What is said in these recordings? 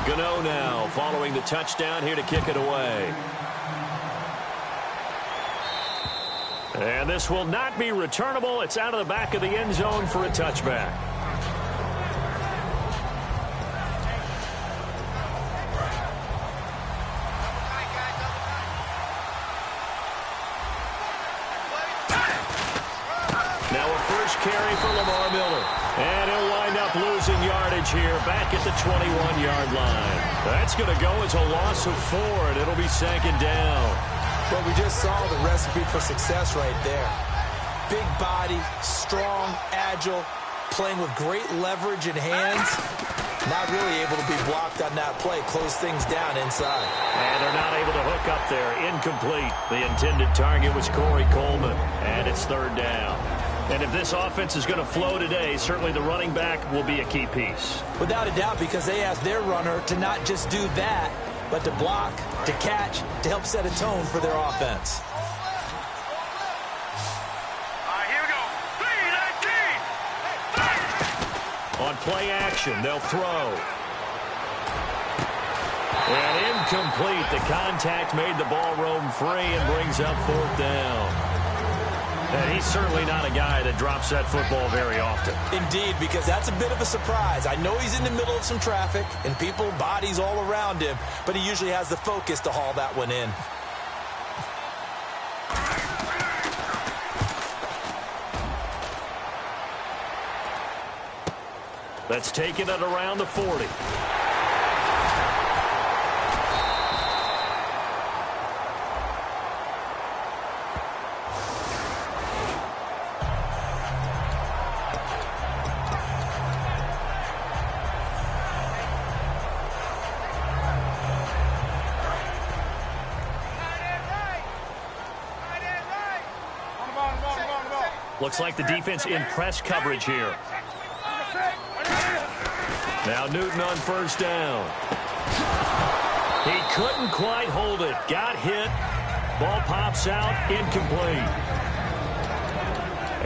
Gano now following the touchdown here to kick it away. And this will not be returnable. It's out of the back of the end zone for a touchback. Now a first carry for Lamar Miller. And he'll wind up losing yardage here back at the 21-yard line. That's going to go as a loss of 4, and it'll be second down. Well, we just saw the recipe for success right there. Big body, strong, agile, playing with great leverage in hands. Not really able to be blocked on that play. Close things down inside. And they're not able to hook up there. Incomplete. The intended target was Corey Coleman. And it's third down. And if this offense is going to flow today, certainly the running back will be a key piece. Without a doubt, because they asked their runner to not just do that, but to block, to catch, to help set a tone for their offense. All right, here we go. 3-19. On play action, they'll throw. And incomplete. The contact made the ball roam free and brings up fourth down. And he's certainly not a guy that drops that football very often. Indeed, because that's a bit of a surprise. I know he's in the middle of some traffic and people, bodies all around him, but he usually has the focus to haul that one in. Let's take it at around the 40. Looks like the defense in press coverage here. Now Newton on first down. He couldn't quite hold it. Got hit. Ball pops out. Incomplete.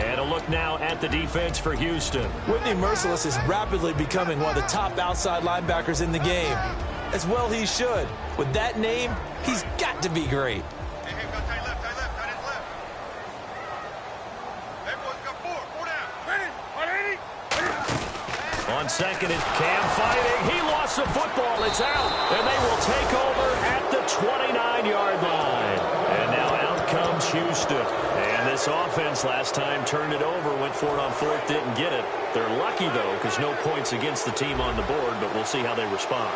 And a look now at the defense for Houston. Whitney Merciless is rapidly becoming one of the top outside linebackers in the game. As well he should. With that name, he's got to be great. On second, it's Cam fighting. He lost the football. It's out. And they will take over at the 29-yard line. And now out comes Houston. And this offense last time turned it over, went for it on fourth, didn't get it. They're lucky, though, because no points against the team on the board, but we'll see how they respond.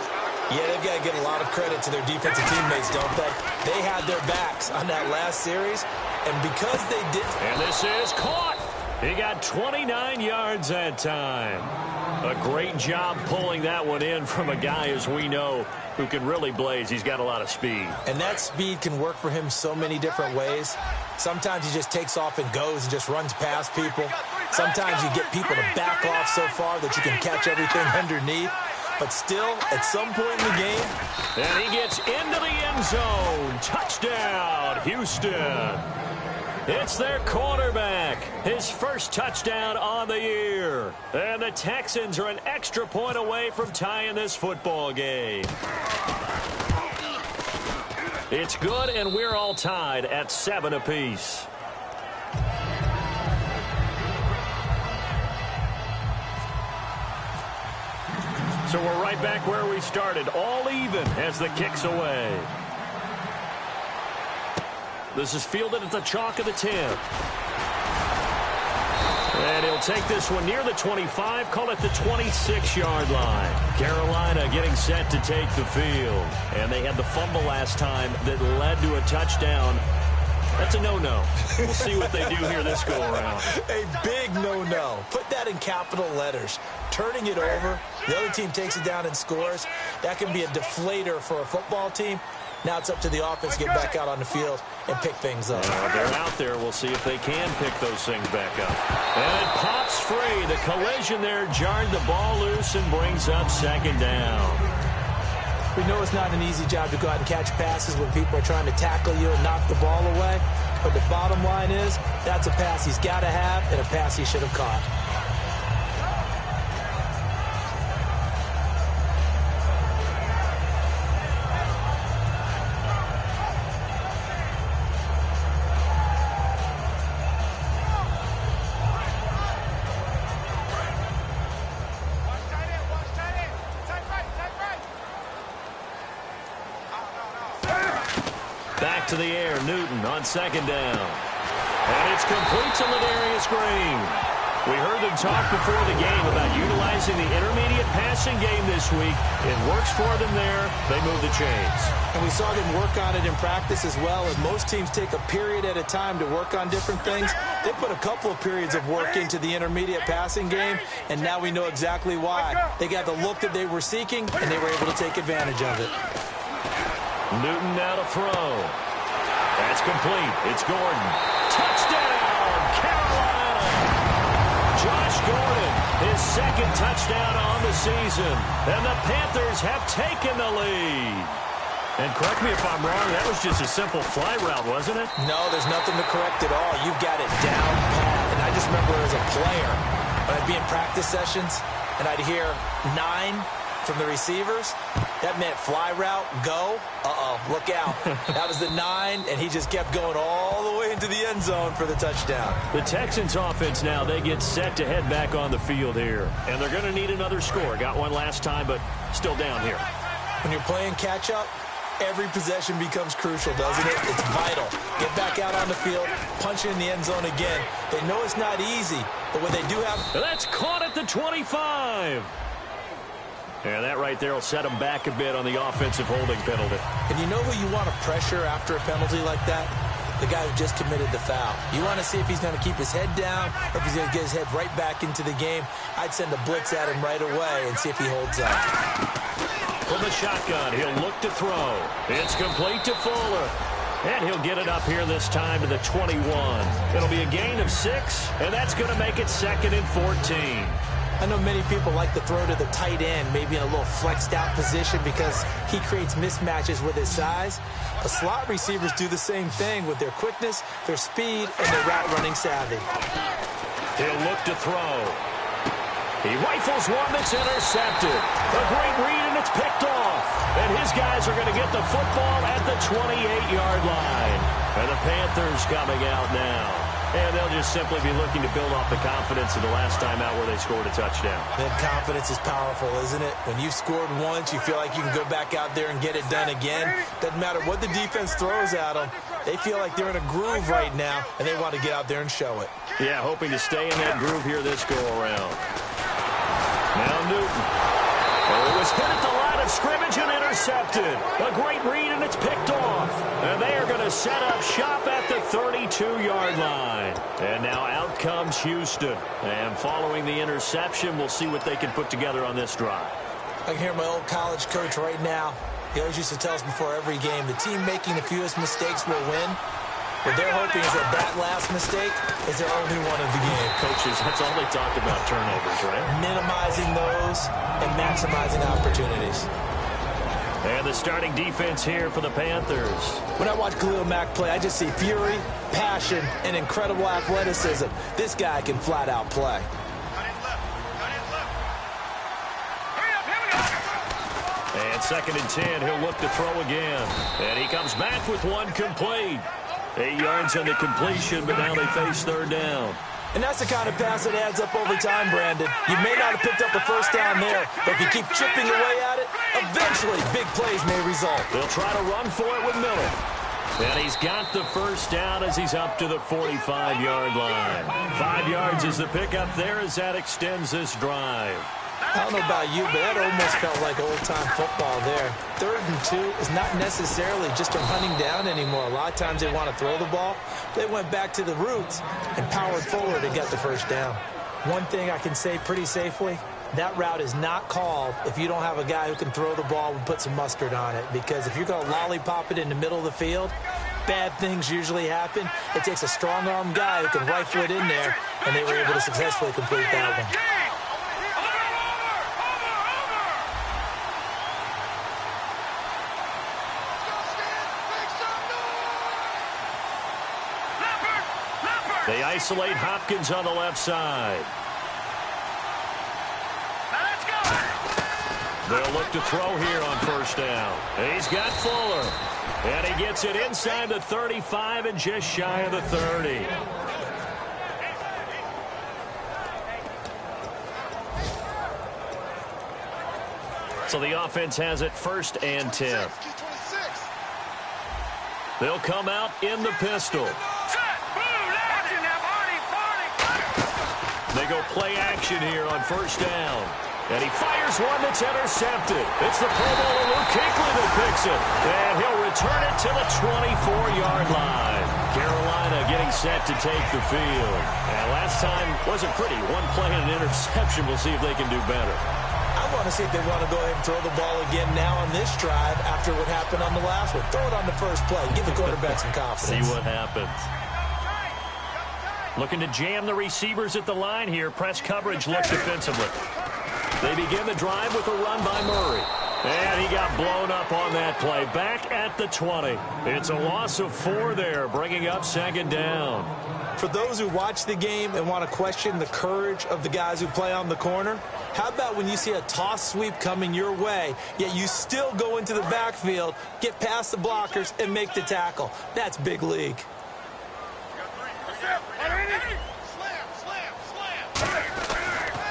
Yeah, they've got to give a lot of credit to their defensive teammates, don't they? They had their backs on that last series, and because they did... And this is caught. He got 29 yards that time. A great job pulling that one in from a guy, as we know, who can really blaze. He's got a lot of speed. And that speed can work for him so many different ways. Sometimes he just takes off and goes and just runs past people. Sometimes you get people to back off so far that you can catch everything underneath. But still, at some point in the game... And he gets into the end zone. Touchdown, Houston. It's their quarterback. His first touchdown on the year. And the Texans are an extra point away from tying this football game. It's good, and we're all tied at 7 apiece. So we're right back where we started, all even as the kick's away. This is fielded at the chalk of the 10. And he'll take this one near the 25, call it the 26-yard line. Carolina getting set to take the field. And they had the fumble last time that led to a touchdown. That's a no-no. We'll see what they do here this go-around. A big no-no. Put that in capital letters. Turning it over, the other team takes it down and scores. That can be a deflator for a football team. Now it's up to the offense to get back out on the field and pick things up. They're out there. We'll see if they can pick those things back up. And it pops free. The collision there jarred the ball loose and brings up second down. We know it's not an easy job to go out and catch passes when people are trying to tackle you and knock the ball away. But the bottom line is that's a pass he's got to have and a pass he should have caught. Back to the air, Newton on second down. And it's complete to Ladarius Green. We heard them talk before the game about utilizing the intermediate passing game this week. It works for them there. They move the chains. And we saw them work on it in practice as well. And most teams take a period at a time to work on different things. They put a couple of periods of work into the intermediate passing game, and now we know exactly why. They got the look that they were seeking, and they were able to take advantage of it. Newton now to throw. That's complete. It's Gordon. Touchdown, Carolina! Josh Gordon, his second touchdown on the season. And the Panthers have taken the lead. And correct me if I'm wrong, that was just a simple fly route, wasn't it? No, there's nothing to correct at all. You've got it down pat. And I just remember as a player, when I'd be in practice sessions, and I'd hear 9 from the receivers, that meant fly route, go, look out. That was the 9, and he just kept going all the way into the end zone for the touchdown. The Texans offense now, they get set to head back on the field here. And they're going to need another score. Got one last time, but still down here. When you're playing catch-up, every possession becomes crucial, doesn't it? It's vital. Get back out on the field, punch it in the end zone again. They know it's not easy, but what they do have... That's caught at the 25. And that right there will set them back a bit on the offensive holding penalty. And you know who you want to pressure after a penalty like that? The guy who just committed the foul. You want to see if he's going to keep his head down or if he's going to get his head right back into the game. I'd send a blitz at him right away and see if he holds up. From the shotgun, he'll look to throw. It's complete to Fuller. And he'll get it up here this time to the 21. It'll be a gain of 6, and that's going to make it 2nd and 14. I know many people like to throw to the tight end, maybe in a little flexed out position because he creates mismatches with his size. But slot receivers do the same thing with their quickness, their speed, and their route running savvy. He'll look to throw. He rifles one that's intercepted. A great read, and it's picked off. And his guys are going to get the football at the 28-yard line. And the Panthers coming out now. And they'll just simply be looking to build off the confidence of the last time out where they scored a touchdown. That confidence is powerful, isn't it? When you've scored once, you feel like you can go back out there and get it done again. Doesn't matter what the defense throws at them. They feel like they're in a groove right now, and they want to get out there and show it. Yeah, hoping to stay in that groove here this go-around. Now Newton. Oh, it was hit at the line of scrimmage and intercepted. A great read, and it's picked off. And they are going to set up shop at the 32-yard line. And now out comes Houston. And following the interception, we'll see what they can put together on this drive. I can hear my old college coach right now. He always used to tell us before every game, the team making the fewest mistakes will win. What they're hoping is that that last mistake is their only one of the game. Coaches, that's all they talked about, turnovers, right? Minimizing those and maximizing opportunities. And the starting defense here for the Panthers. When I watch Khalil Mack play, I just see fury, passion, and incredible athleticism. This guy can flat out play. And 2nd and 10, he'll look to throw again. And he comes back with one complete. 8 yards on the completion, but now they face 3rd down. And that's the kind of pass that adds up over time, Brandon. You may not have picked up a first down there, but if you keep chipping away at it, eventually big plays may result. They'll try to run for it with Miller. And he's got the first down as he's up to the 45-yard line. 5 yards is the pickup there as that extends this drive. I don't know about you, but that almost felt like old-time football there. 3rd and 2 is not necessarily just a hunting down anymore. A lot of times they want to throw the ball. They went back to the roots and powered forward and got the first down. One thing I can say pretty safely, that route is not called if you don't have a guy who can throw the ball and put some mustard on it. Because if you're going to lollipop it in the middle of the field, bad things usually happen. It takes a strong-arm guy who can rifle it in there, and they were able to successfully complete that one. They isolate Hopkins on the left side. They'll look to throw here on first down. He's got Fuller. And he gets it inside the 35 and just shy of the 30. So the offense has it 1st and 10. They'll come out in the pistol. They go play action here on first down. And he fires one that's intercepted. It's the Pro Bowler Luke Kuechly that picks it. And he'll return it to the 24-yard line. Carolina getting set to take the field. And last time wasn't pretty. One play and an interception. We'll see if they can do better. I want to see if they want to go ahead and throw the ball again now on this drive after what happened on the last one. Throw it on the first play. Give the quarterback some confidence. See what happens. Looking to jam the receivers at the line here. Press coverage look defensively. They begin the drive with a run by Murray. And he got blown up on that play. Back at the 20. It's a loss of 4 there, bringing up second down. For those who watch the game and want to question the courage of the guys who play on the corner, how about when you see a toss sweep coming your way, yet you still go into the backfield, get past the blockers, and make the tackle? That's big league.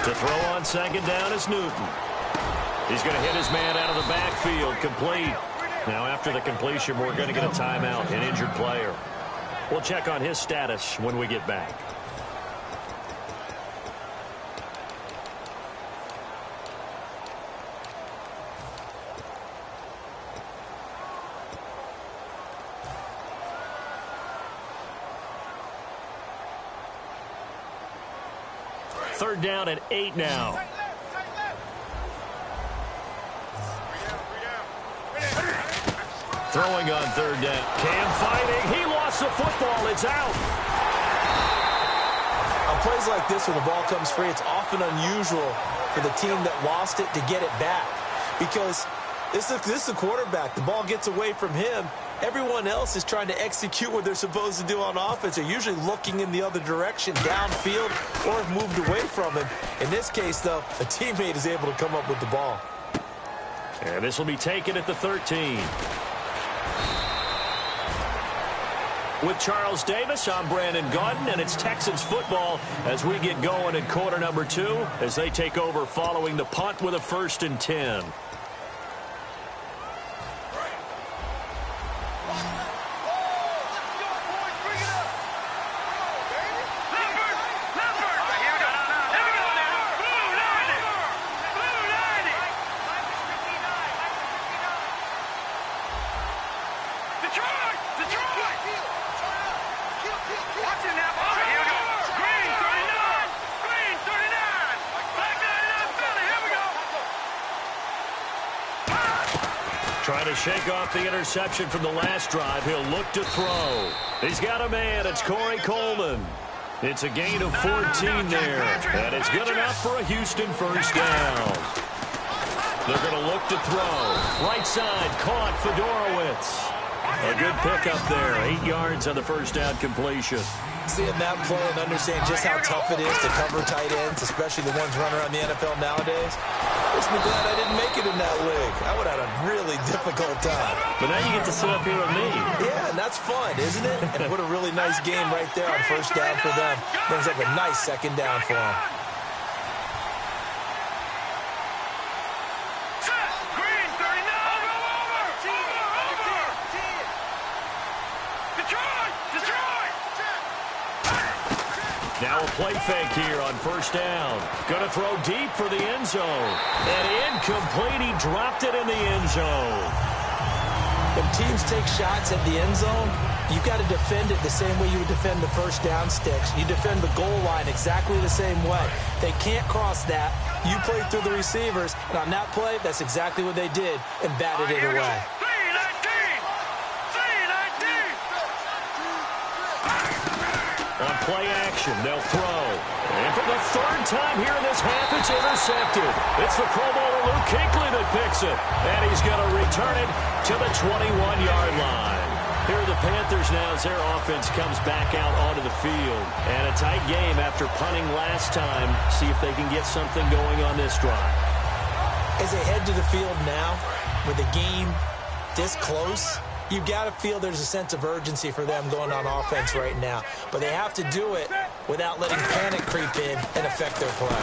To throw on second down is Newton. He's going to hit his man out of the backfield, complete. Now after the completion, we're going to get a timeout, an injured player. We'll check on his status when we get back. Third down at 8 now. Throwing on third down. Cam fighting. He lost the football. It's out. On plays like this where the ball comes free, it's often unusual for the team that lost it to get it back. Because this is the quarterback. The ball gets away from him. Everyone else is trying to execute what they're supposed to do on offense. They're usually looking in the other direction, downfield, or have moved away from him. In this case, though, a teammate is able to come up with the ball. And this will be taken at the 13. With Charles Davis, I'm Brandon Gaudin, and it's Texans football as we get going in quarter number 2 as they take over following the punt with a 1st and 10. Trying to shake off the interception from the last drive. He'll look to throw. He's got a man. It's Corey Coleman. It's a gain of 14 there. And it's good enough for a Houston first down. They're going to look to throw. Right side, caught Fedorowicz. A good pickup there. 8 yards on the first down completion. Seeing that play and understanding just how tough it is to cover tight ends, especially the ones running around the NFL nowadays, makes me glad I didn't make it in that league. I would have had a really difficult time. But now you get to sit up here with me. Yeah, and that's fun, isn't it? And what a really nice game right there on first down for them. Brings up a nice second down for them. Now a play fake here on first down. Going to throw deep for the end zone. And incomplete. He dropped it in the end zone. When teams take shots at the end zone, you've got to defend it the same way you would defend the first down sticks. You defend the goal line exactly the same way. They can't cross that. You play through the receivers, and on that play, that's exactly what they did and batted it away. On play action, they'll throw. And for the 3rd time here in this half, it's intercepted. It's the Pro Bowler Luke Kuechly that picks it. And he's going to return it to the 21-yard line. Here are the Panthers now as their offense comes back out onto the field. And a tight game after punting last time. See if they can get something going on this drive. As they head to the field now, with the game this close, you've got to feel there's a sense of urgency for them going on offense right now. But they have to do it without letting panic creep in and affect their play.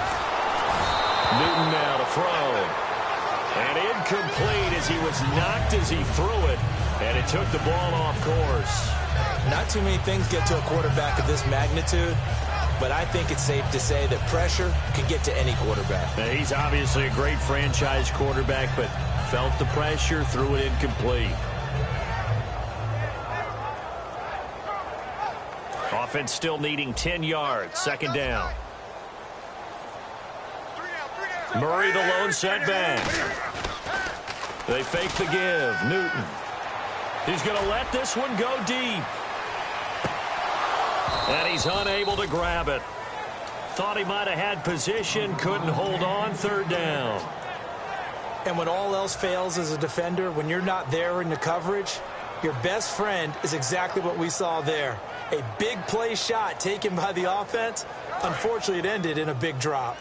Newton now to throw. And incomplete as he was knocked as he threw it. And it took the ball off course. Not too many things get to a quarterback of this magnitude, but I think it's safe to say that pressure can get to any quarterback. Now, he's obviously a great franchise quarterback, but felt the pressure, threw it incomplete. Offense still needing 10 yards. Second down. Murray the lone setback. They fake the give. Newton. He's going to let this one go deep. And he's unable to grab it. Thought he might have had position, couldn't hold on. Third down. And when all else fails as a defender, when you're not there in the coverage, your best friend is exactly what we saw there. A big play shot taken by the offense. Unfortunately, it ended in a big drop.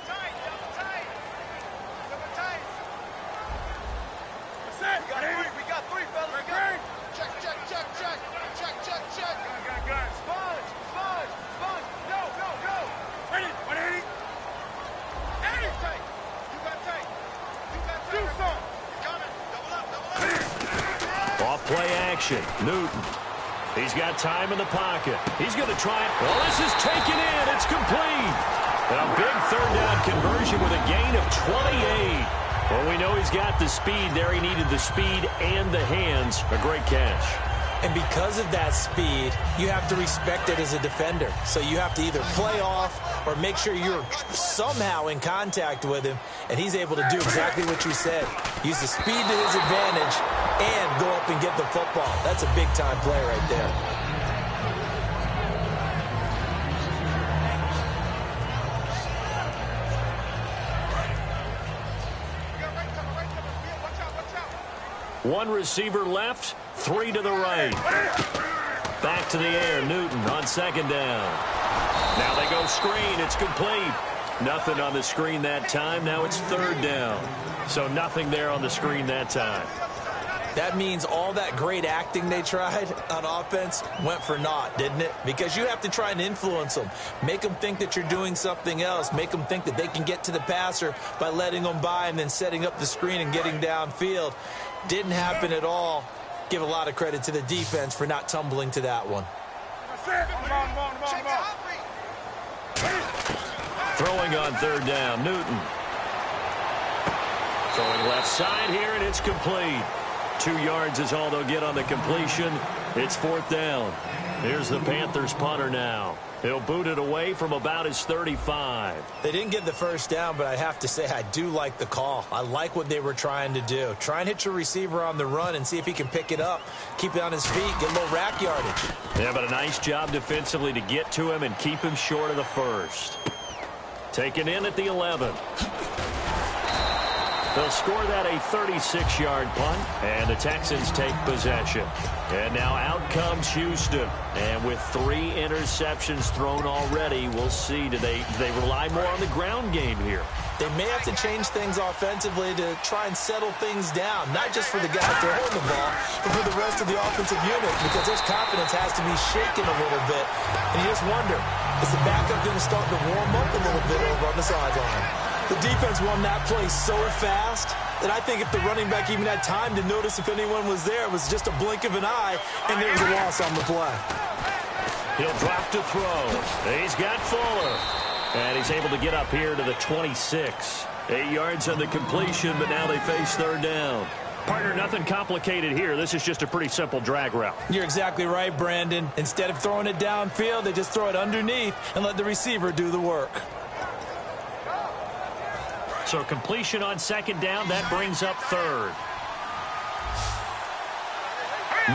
Play action. Newton. He's got time in the pocket. He's going to try it. Well, this is taken in. It's complete. And a big third down conversion with a gain of 28. Well, we know he's got the speed there. He needed the speed and the hands. A great catch. And because of that speed, you have to respect it as a defender. So you have to either play off or make sure you're somehow in contact with him, and he's able to do exactly what you said. Use the speed to his advantage and go up and get the football. That's a big-time play right there. One receiver left, three to the right. Back to the air, Newton on second down. Now they go screen, it's complete. Nothing on the screen that time, now it's third down. So nothing there on the screen that time. That means all that great acting they tried on offense went for naught, didn't it? Because you have to try and influence them. Make them think that you're doing something else. Make them think that they can get to the passer by letting them by and then setting up the screen and getting downfield. Didn't happen at all. Give a lot of credit to the defense for not tumbling to that one. Throwing on third down, Newton. Throwing left side here, and it's complete. 2 yards is all they'll get on the completion. It's fourth down. Here's the Panthers punter now. He'll boot it away from about his 35. They didn't get the first down, but I have to say I do like the call. I like what they were trying to do. Try and hit your receiver on the run and see if he can pick it up. Keep it on his feet, get a little rack yardage. Yeah, but a nice job defensively to get to him and keep him short of the first. Taken in at the 11. They'll score that a 36-yard punt, and the Texans take possession. And now out comes Houston. And with 3 interceptions thrown already, we'll see. Do they rely more on the ground game here? They may have to change things offensively to try and settle things down, not just for the guy throwing the ball, but for the rest of the offensive unit, because his confidence has to be shaken a little bit. And you just wonder, is the backup going to start to warm up a little bit over on the sideline? The defense won that play so fast that I think if the running back even had time to notice if anyone was there, it was just a blink of an eye, and there was a loss on the play. He'll drop to throw. He's got Fuller. And he's able to get up here to the 26. 8 yards on the completion, but now they face third down. Partner, nothing complicated here. This is just a pretty simple drag route. You're exactly right, Brandon. Instead of throwing it downfield, they just throw it underneath and let the receiver do the work. So completion on second down, that brings up third.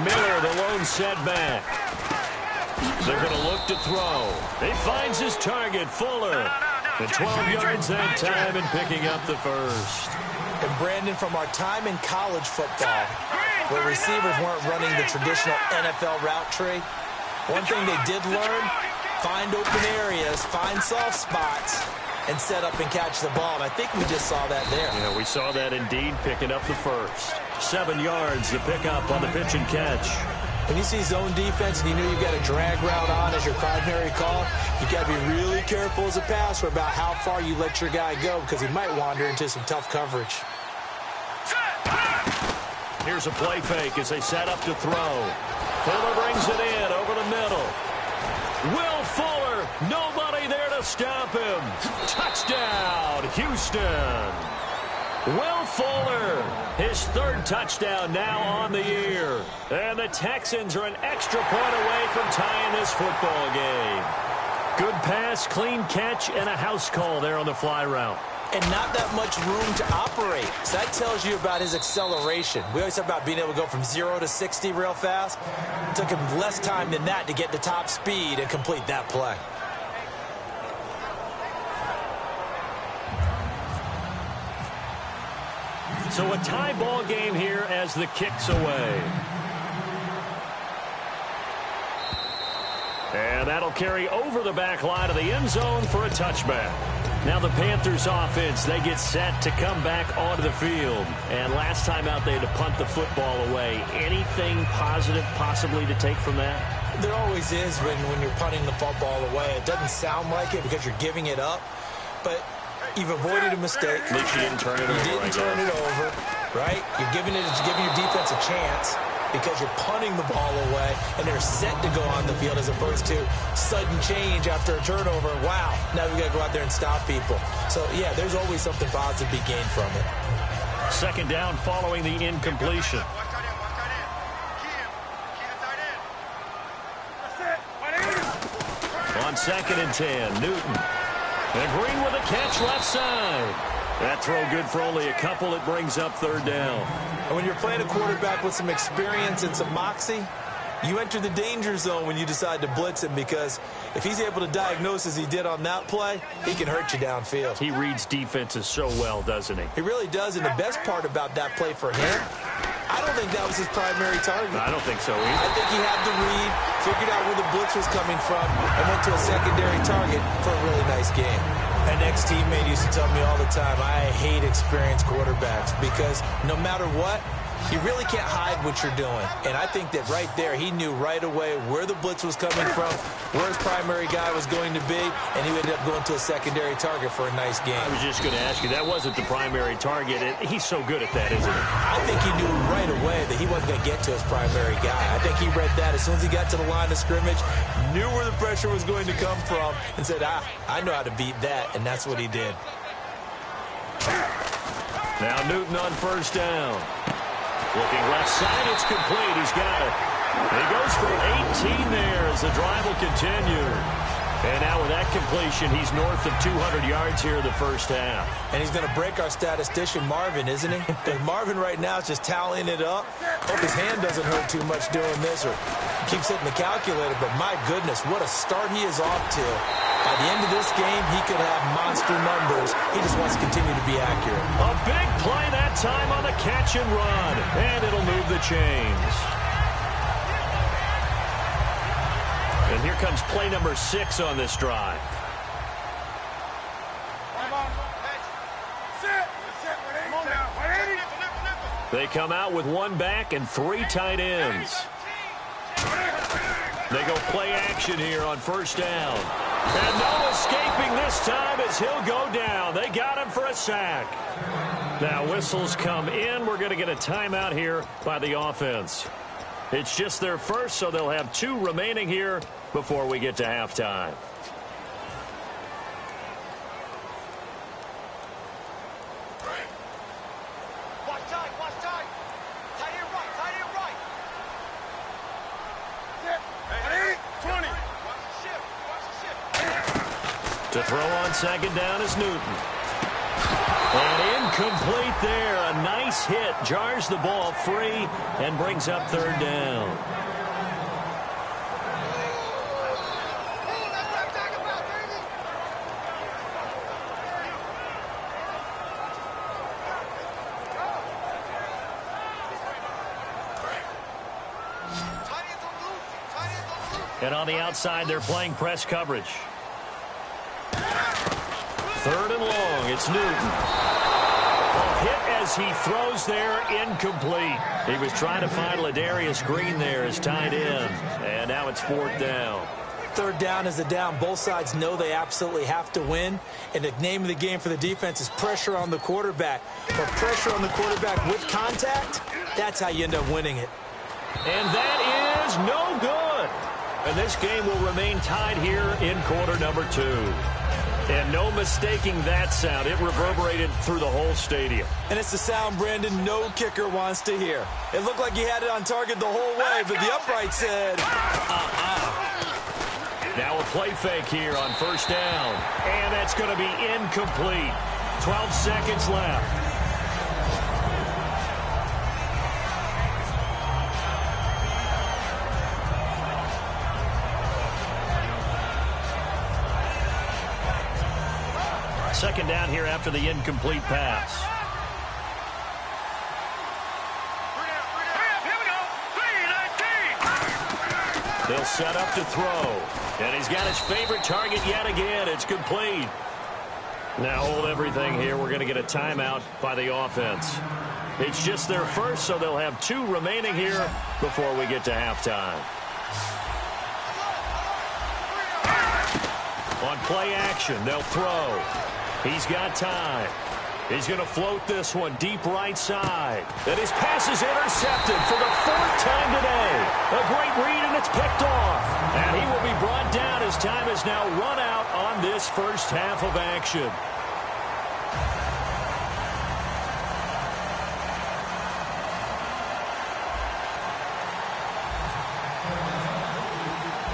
Miller, the lone setback. They're going to look to throw. He finds his target, Fuller. And 12 yards that time and picking up the first. And Brandon, from our time in college football, where receivers weren't running the traditional NFL route tree, one thing they did learn, find open areas, find soft spots, and set up and catch the ball. And I think we just saw that there. Yeah, we saw that indeed, picking up the first. 7 yards to pick up on the pitch and catch. When you see zone defense and you know you've got a drag route on as your primary call, you've got to be really careful as a passer about how far you let your guy go because he might wander into some tough coverage. Here's a play fake as they set up to throw. Fuller brings it in over the middle. Will Fuller, nobody there to stop him. Touchdown, Houston. Will Fuller, his third touchdown now on the year. And the Texans are an extra point away from tying this football game. Good pass, clean catch, and a house call there on the fly route. And not that much room to operate. So that tells you about his acceleration. We always talk about being able to go from 0 to 60 real fast. It took him less time than that to get to top speed and complete that play. So a tie ball game here as the kick's away. And that'll carry over the back line of the end zone for a touchback. Now the Panthers offense, they get set to come back onto the field. And last time out, they had to punt the football away. Anything positive possibly to take from that? There always is when you're punting the football away. It doesn't sound like it because you're giving it up. But you've avoided a mistake. At least you didn't turn it over. You didn't turn it over, right? You're giving your defense a chance because you're punting the ball away, and they're set to go on the field as opposed to sudden change after a turnover. Wow, now we got to go out there and stop people. So, yeah, there's always something positive to be gained from it. Second down following the incompletion. On 2nd and 10, Newton. And Green with a catch left side. That throw good for only a couple. It brings up 3rd down. And when you're playing a quarterback with some experience and some moxie, you enter the danger zone when you decide to blitz him, because if he's able to diagnose as he did on that play, he can hurt you downfield. He reads defenses so well, doesn't he? He really does, and the best part about that play for him, I don't think that was his primary target. I don't think so either. I think he had the read, figured out where the blitz was coming from, and went to a secondary target for a really nice game. An ex-teammate used to tell me all the time, I hate experienced quarterbacks because no matter what, you really can't hide what you're doing. And I think that right there, he knew right away where the blitz was coming from, where his primary guy was going to be, and he ended up going to a secondary target for a nice game. I was just going to ask you, that wasn't the primary target. He's so good at that, isn't he? I think he knew right away that he wasn't going to get to his primary guy. I think he read that as soon as he got to the line of scrimmage, knew where the pressure was going to come from, and said, I know how to beat that, and that's what he did. Now Newton on 1st down. Looking left side, it's complete. He's got it. And he goes for 18 there as the drive will continue. And now with that completion, he's north of 200 yards here in the first half. And he's going to break our statistician, Marvin, isn't he? Because Marvin right now is just tallying it up. Hope his hand doesn't hurt too much doing this or keeps hitting the calculator. But my goodness, what a start he is off to. By the end of this game, he could have monster numbers. He just wants to continue to be accurate. A big play that time on the catch and run. And it'll move the chains. And here comes play number 6 on this drive. They come out with 1 back and 3 tight ends. They go play action here on 1st down. And no escaping this time as he'll go down. They got him for a sack. Now whistles come in. We're going to get a timeout here by the offense. It's just their first, so they'll have 2 remaining here before we get to halftime. To throw on 2nd down is Newton. And incomplete there. A nice hit. Jars the ball free and brings up 3rd down. And on the outside, they're playing press coverage. 3rd and long. It's Newton. A hit as he throws there, incomplete. He was trying to find Ladarius Green there as tight end. And now it's 4th down. 3rd down is a down. Both sides know they absolutely have to win. And the name of the game for the defense is pressure on the quarterback. But pressure on the quarterback with contact, That's how you end up winning it. And that is no good. And this game will remain tied here in quarter number 2. And no mistaking that sound. It reverberated through the whole stadium. And it's the sound, Brandon, no kicker wants to hear. It looked like he had it on target the whole way, but the upright said, Now a play fake here on first down. And that's going to be incomplete. 12 seconds left. Second down here after the incomplete pass. They'll set up to throw. And he's got his favorite target yet again. It's complete. Now hold everything here. We're going to get a timeout by the offense. It's just their first, so they'll have 2 remaining here before we get to halftime. On play action, they'll throw. He's got time. He's going to float this one deep right side. And his pass is intercepted for the 4th time today. A great read, and it's picked off. And he will be brought down as time is now run out on this first half of action.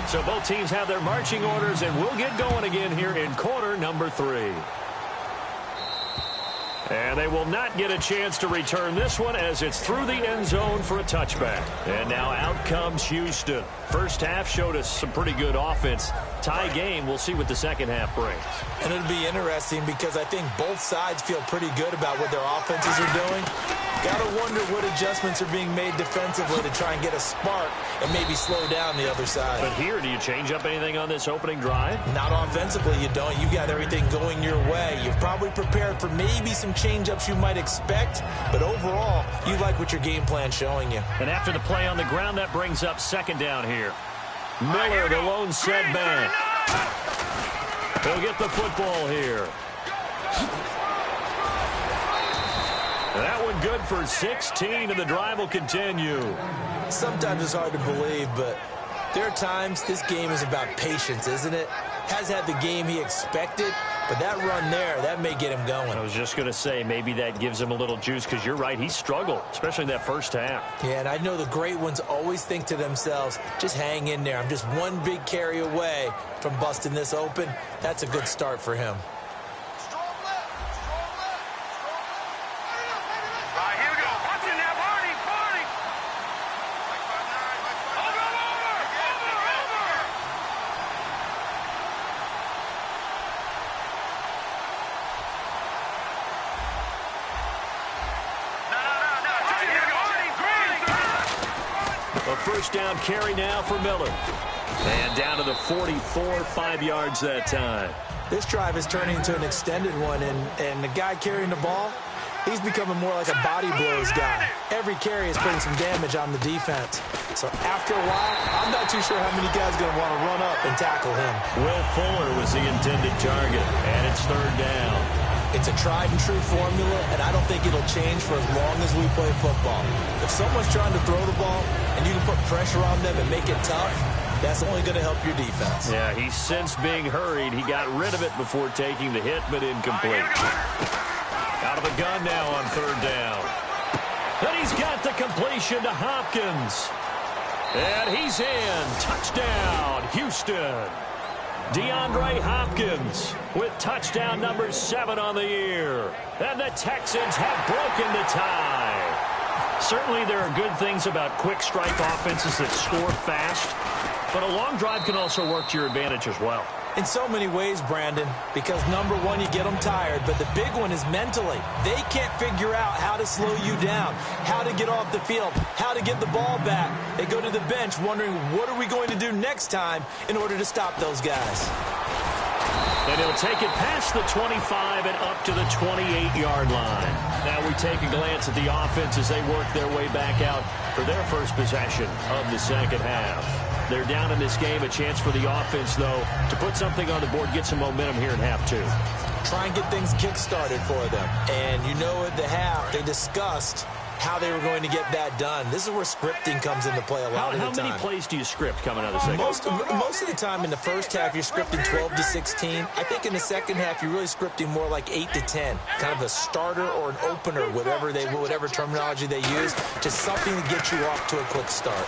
So both teams have their marching orders, and we'll get going again here in quarter number 3. And they will not get a chance to return this one as it's through the end zone for a touchback. And now out comes Houston. First half showed us some pretty good offense. Tie game, we'll see what the second half brings. And it'll be interesting because I think both sides feel pretty good about what their offenses are doing. Got to wonder what adjustments are being made defensively to try and get a spark and maybe slow down the other side. But here, do you change up anything on this opening drive? Not offensively, you don't. You got everything going your way. You've probably prepared for maybe some change-ups you might expect, but overall, you like what your game plan's showing you. And after the play on the ground, that brings up second down here. Miller, the lone setback. He'll get the football here. That one good for 16, and the drive will continue. Sometimes it's hard to believe, but there are times this game is about patience, isn't it? Has had the game he expected, but that run there, that may get him going. I was just going to say, maybe that gives him a little juice, because you're right, he struggled, especially in that first half. Yeah, and I know the great ones always think to themselves, just hang in there. I'm just one big carry away from busting this open. That's a good start for him. First down carry now for Miller. And down to the 44, 5 yards that time. This drive is turning into an extended one, and the guy carrying the ball, he's becoming more like a body blows guy. Every carry is putting some damage on the defense. So after a while, I'm not too sure how many guys are going to want to run up and tackle him. Will Fuller was the intended target, and it's third down. It's a tried-and-true formula, and I don't think it'll change for as long as we play football. If someone's trying to throw the ball and you can put pressure on them and make it tough, that's only going to help your defense. Yeah, he's since being hurried. He got rid of it before taking the hit, but incomplete. Out of the gun now on third down. And he's got the completion to Hopkins. And he's in. Touchdown, Houston. DeAndre Hopkins with touchdown number 7 on the year. And the Texans have broken the tie. Certainly there are good things about quick strike offenses that score fast, but a long drive can also work to your advantage as well. In so many ways, Brandon, because number one, you get them tired, but the big one is mentally. They can't figure out how to slow you down, how to get off the field, how to get the ball back. They go to the bench wondering, what are we going to do next time in order to stop those guys? And he'll take it past the 25 and up to the 28-yard line. Now we take a glance at the offense as they work their way back out for their first possession of the second half. They're down in this game. A chance for the offense, though, to put something on the board, get some momentum here in half 2. Try and get things kick-started for them. And you know at the half, they discussed how they were going to get that done. This is where scripting comes into play a lot of the time. How many plays do you script coming out of the second? Most of the time in the first half, you're scripting 12 to 16. I think in the second half, you're really scripting more like 8 to 10. Kind of a starter or an opener, whatever terminology they use. Just something to get you off to a quick start.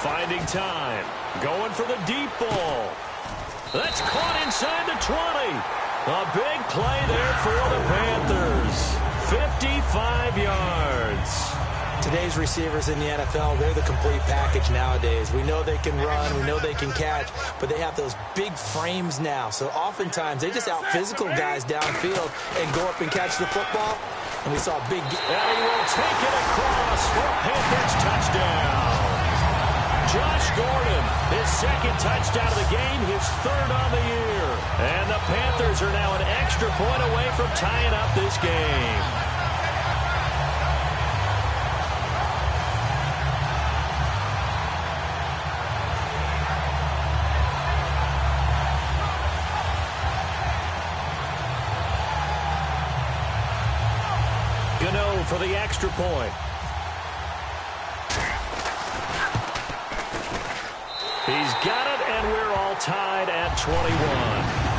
Finding time. Going for the deep ball. That's caught inside the 20. A big play there for the Panthers. 55 yards. Today's receivers in the NFL, they're the complete package nowadays. We know they can run, we know they can catch, but they have those big frames now. So oftentimes they just out-physical guys downfield and go up and catch the football. And we saw a big... And he will take it across for Panthers touchdown. Josh Gordon, his second touchdown of the game, his third on the year. And the Panthers are now an extra point away from tying up this game. Gano for the extra point. He's got it, and we're all tied at 21.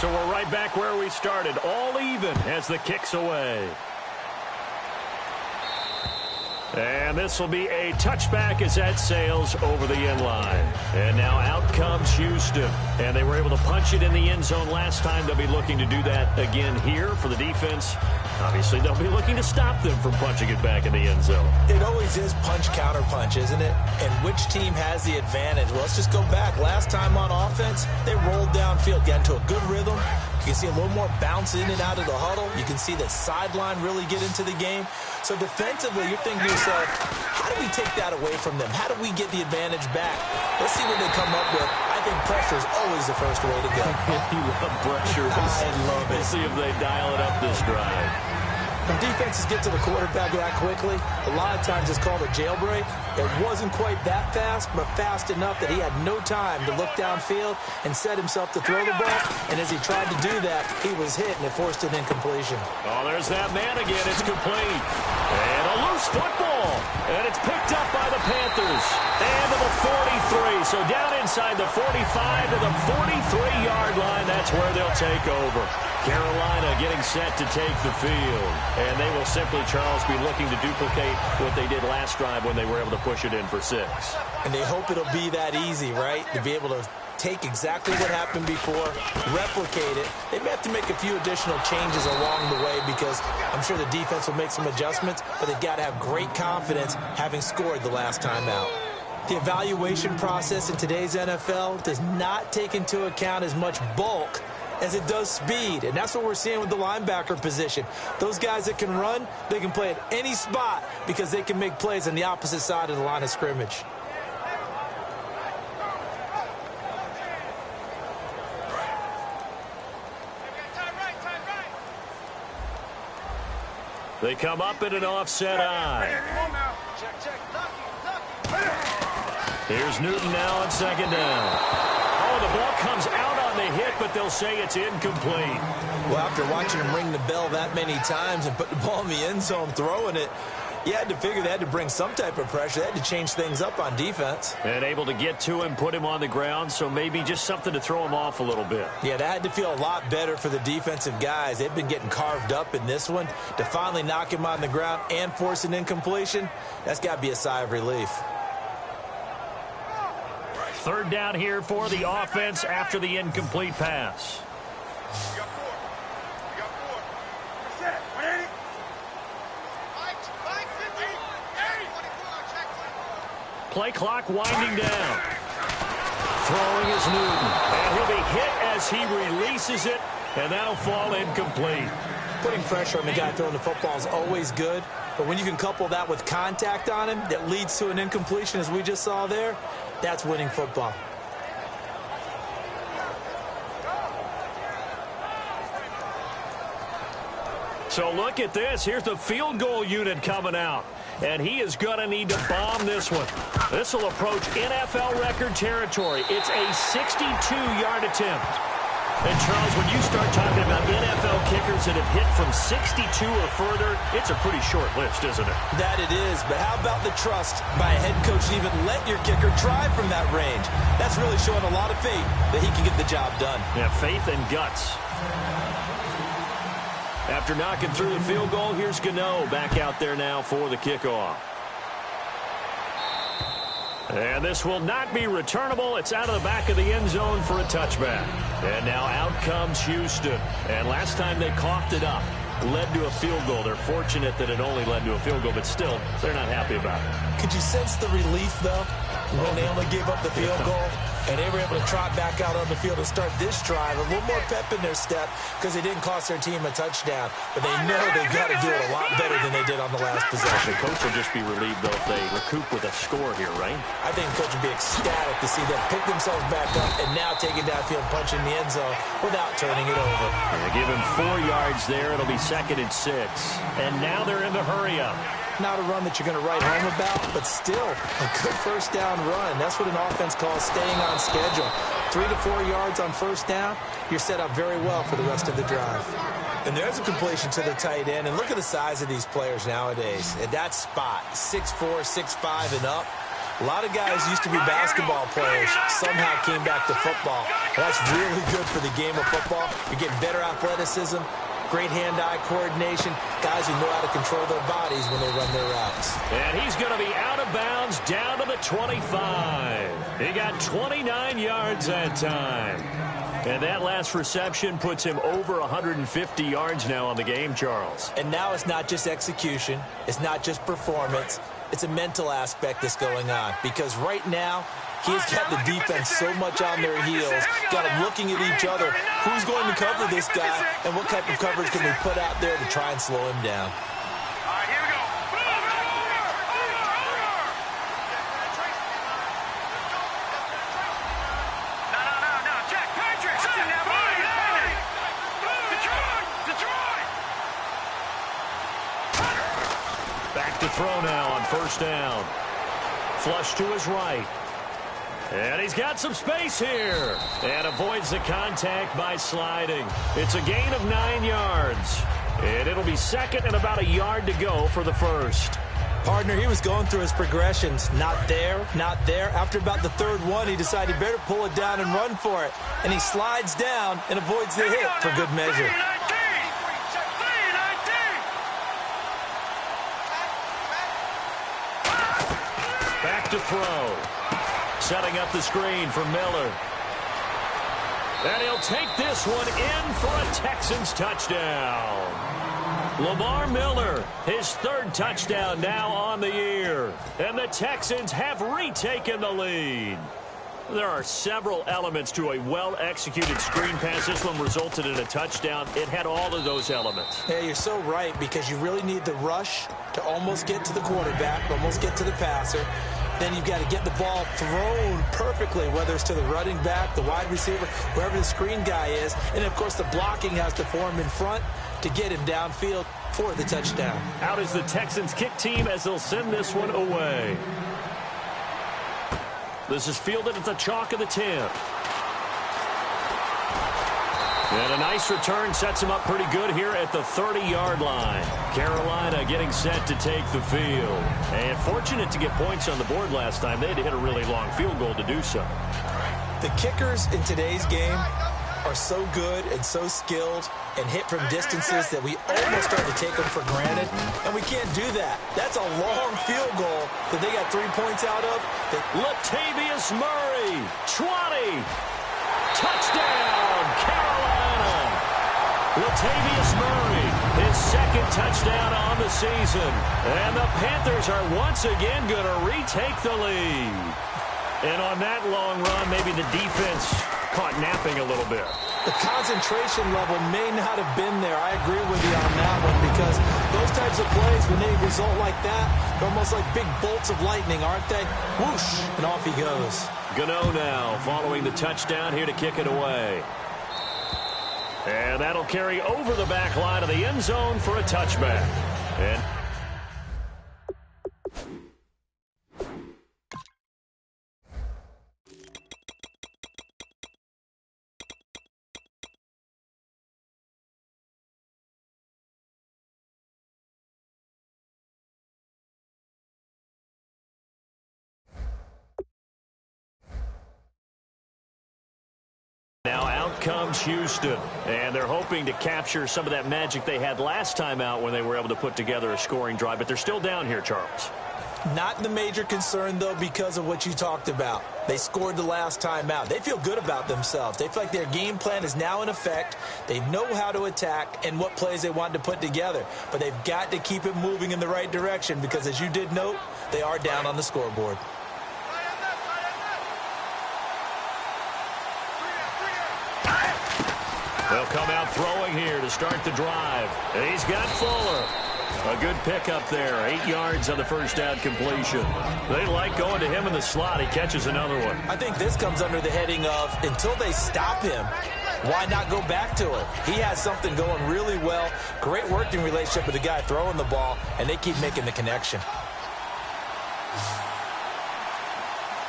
So we're right back where we started, all even as the kick's away. And this will be a touchback as that sails over the end line. And now out comes Houston. And they were able to punch it in the end zone last time. They'll be looking to do that again here for the defense. Obviously, they'll be looking to stop them from punching it back in the end zone. It always is punch-counter-punch, isn't it? And which team has the advantage? Well, let's just go back. Last time on offense, they rolled downfield, got into a good rhythm. You can see a little more bounce in and out of the huddle. You can see the sideline really get into the game. So defensively, you're thinking to yourself, how do we take that away from them? How do we get the advantage back? Let's see what they come up with. I think pressure is always the first way to go. You love pressure. I love it. We'll see if they dial it up this drive. When defenses get to the quarterback that quickly, a lot of times it's called a jailbreak. It wasn't quite that fast, but fast enough that he had no time to look downfield and set himself to throw the ball. And as he tried to do that, he was hit, and it forced an incompletion. Oh, there's that man again. It's complete. And a loose football. And it's picked up by the Panthers. And to the 43. So down inside the 45 to the 43-yard line. That's where they'll take over. Carolina getting set to take the field. And they will simply, Charles, be looking to duplicate what they did last drive when they were able to push it in for 6. And they hope it'll be that easy, right? To be able to take exactly what happened before, replicate it. They may have to make a few additional changes along the way because I'm sure the defense will make some adjustments, but they've got to have great confidence having scored the last time out. The evaluation process in today's NFL does not take into account as much bulk as it does speed, and that's what we're seeing with the linebacker position. Those guys that can run, they can play at any spot because they can make plays on the opposite side of the line of scrimmage. They come up in an offset eye. Here's Newton now on second down. Oh, the ball comes out on the hit, but they'll say it's incomplete. Well, after watching him ring the bell that many times and put the ball in the end zone throwing it, you had to figure they had to bring some type of pressure. They had to change things up on defense. And able to get to him, put him on the ground, so maybe just something to throw him off a little bit. Yeah, that had to feel a lot better for the defensive guys. They've been getting carved up in this one. To finally knock him on the ground and force an incompletion, that's got to be a sigh of relief. Third down here for the offense after the incomplete pass. Play clock winding down. Throwing is Newton. And he'll be hit as he releases it, and that'll fall incomplete. Putting pressure on the guy throwing the football is always good, But when you can couple that with contact on him that leads to an incompletion, as we just saw there, that's winning football. So look at this. Here's the field goal unit coming out. And he is going to need to bomb this one. This will approach NFL record territory. It's a 62-yard attempt. And, Charles, when you start talking about NFL kickers that have hit from 62 or further, it's a pretty short list, isn't it? That it is. But how about the trust by a head coach to even let your kicker drive from that range? That's really showing a lot of faith that he can get the job done. Yeah, faith and guts. After knocking through the field goal, here's Gano back out there now for the kickoff. And this will not be returnable. It's out of the back of the end zone for a touchback. And now out comes Houston. And last time they coughed it up, led to a field goal. They're fortunate that it only led to a field goal, but still, they're not happy about it. Could you sense the relief, though, when they only gave up the field goal? And they were able to trot back out on the field and start this drive. A little more pep in their step because it didn't cost their team a touchdown. But they know they've got to do it a lot better than they did on the last possession. The coach will just be relieved, though, if they recoup with a score here, right? I think the coach would be ecstatic to see them pick themselves back up and now take it downfield, punch in the end zone without turning it over. They give him 4 yards there. It'll be 2nd and 6. And now they're in the hurry-up. Not a run that you're going to write home about, but still a good first down run. That's what an offense calls staying on schedule. 3 to 4 yards on first down, you're set up very well for the rest of the drive. And there's a completion to the tight end. And look at the size of these players nowadays. At that spot, 6'4", 6'5", and up. A lot of guys used to be basketball players, somehow came back to football. That's really good for the game of football. You're getting better athleticism, great hand-eye coordination, guys who know how to control their bodies when they run their routes. And he's going to be out of bounds down to the 25. He got 29 yards that time. And that last reception puts him over 150 yards now on the game, Charles. And now it's not just execution. It's not just performance. It's a mental aspect that's going on. Because right now, he's got the defense so much on their heels, got them looking at each other. Who's going to cover this guy, and what type of coverage can we put out there to try and slow him down? All right, here we go. No. Check. Patrick. Sit down, boy. Detroit. Back to throw now on first down. Flush to his right. And he's got some space here. And avoids the contact by sliding. It's a gain of 9 yards. And it'll be 2nd and about a yard to go for the first. Partner, he was going through his progressions. Not there, not there. After about the 3rd one, he decided he better pull it down and run for it. And he slides down and avoids the hit for good measure. Back to throw. Setting up the screen for Miller. And he'll take this one in for a Texans touchdown. Lamar Miller, his 3rd touchdown now on the year. And the Texans have retaken the lead. There are several elements to a well-executed screen pass. This one resulted in a touchdown. It had all of those elements. Yeah, you're so right, because you really need the rush to almost get to the quarterback, almost get to the passer. Then you've got to get the ball thrown perfectly, whether it's to the running back, the wide receiver, wherever the screen guy is. And, of course, the blocking has to form in front to get him downfield for the touchdown. Out is the Texans kick team as they'll send this one away. This is fielded at the chalk of the 10. And a nice return sets him up pretty good here at the 30-yard line. Carolina getting set to take the field. And fortunate to get points on the board last time. They had to hit a really long field goal to do so. The kickers in today's game are so good and so skilled and hit from distances that we almost start to take them for granted. And we can't do that. That's a long field goal that they got 3 points out of. Latavius Murray, 20. Touchdown, Carolina. Latavius Murray, his 2nd touchdown on the season. And the Panthers are once again going to retake the lead. And on that long run, maybe the defense caught napping a little bit. The concentration level may not have been there. I agree with you on that one because those types of plays, when they result like that, they're almost like big bolts of lightning, aren't they? Whoosh, and off he goes. Gano now following the touchdown here to kick it away. And that'll carry over the back line of the end zone for a touchback. And now out comes Houston, and they're hoping to capture some of that magic they had last time out when they were able to put together a scoring drive, but they're still down here, Charles. Not the major concern, though, because of what you talked about. They scored the last time out. They feel good about themselves. They feel like their game plan is now in effect. They know how to attack and what plays they want to put together, but they've got to keep it moving in the right direction because, as you did note, they are down on the scoreboard. They'll come out throwing here to start the drive. And he's got Fuller. A good pickup there. 8 yards on the first down completion. They like going to him in the slot. He catches another one. I think this comes under the heading of until they stop him, why not go back to it? He has something going really well. Great working relationship with the guy throwing the ball, and they keep making the connection.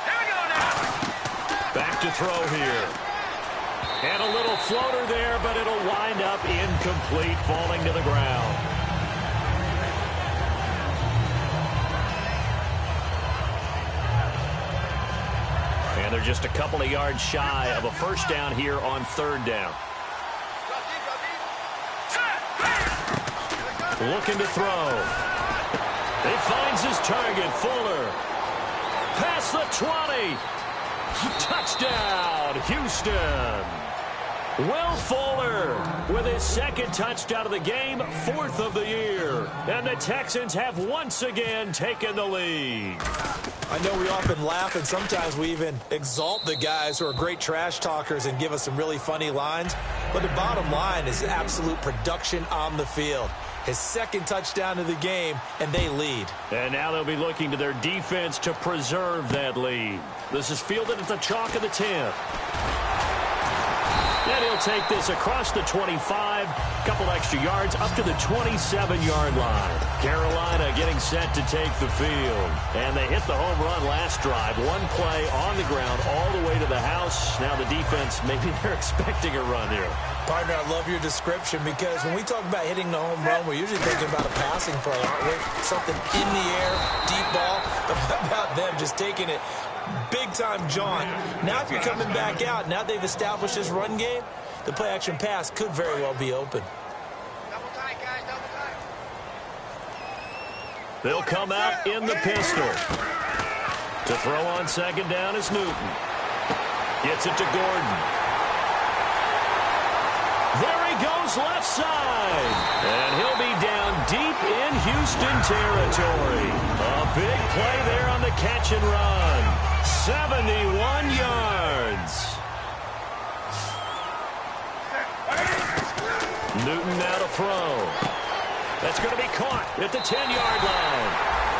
Here we go now. Back to throw here. And a little floater there, but it'll wind up incomplete, falling to the ground. And they're just a couple of yards shy of a first down here on third down. Looking to throw. He finds his target, Fuller. Past the 20. Touchdown, Houston. Will Fuller with his second touchdown of the game, 4th of the year. And the Texans have once again taken the lead. I know we often laugh and sometimes we even exalt the guys who are great trash talkers and give us some really funny lines. But the bottom line is absolute production on the field. His second touchdown of the game, and they lead. And now they'll be looking to their defense to preserve that lead. This is fielded at the chalk of the 10. And he'll take this across the 25, couple extra yards up to the 27-yard line. Carolina getting set to take the field. And they hit the home run last drive. One play on the ground all the way to the house. Now the defense, maybe they're expecting a run here. Partner, I love your description because when we talk about hitting the home run, we're usually thinking about a passing play, aren't we? Something in the air, deep ball. But how about them just taking it big-time jaunt? Now if you're coming back out, now they've established this run game, the play-action pass could very well be open. Double tight, guys, double tight. They'll come out in the pistol. To throw on second down is Newton. Gets it to Gordon. There he goes left side. And he'll be down deep in Houston territory. A big play there on the catch and run. 71 yards. Newton now to throw. That's going to be caught at the 10-yard line.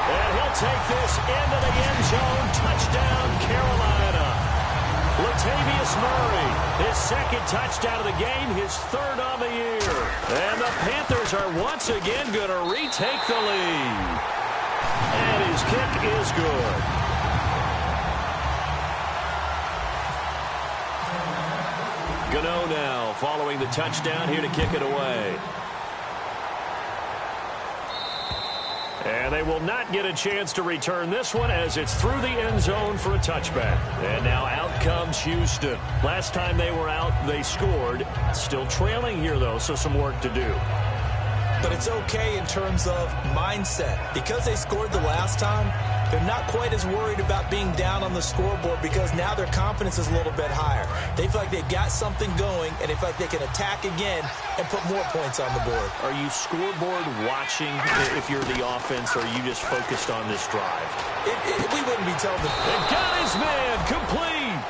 And he'll take this into the end zone. Touchdown, Carolina. Latavius Murray, his second touchdown of the game, his third on the year. And the Panthers are once again going to retake the lead. And his kick is good. Gano now following the touchdown here to kick it away. And they will not get a chance to return this one as it's through the end zone for a touchback. And now out comes Houston. Last time they were out, they scored. Still trailing here, though, so some work to do. But it's okay in terms of mindset. Because they scored the last time, they're not quite as worried about being down on the scoreboard because now their confidence is a little bit higher. They feel like they've got something going, and they feel like they can attack again and put more points on the board. Are you scoreboard watching if you're the offense, or are you just focused on this drive? We wouldn't be telling them. And got his man complete.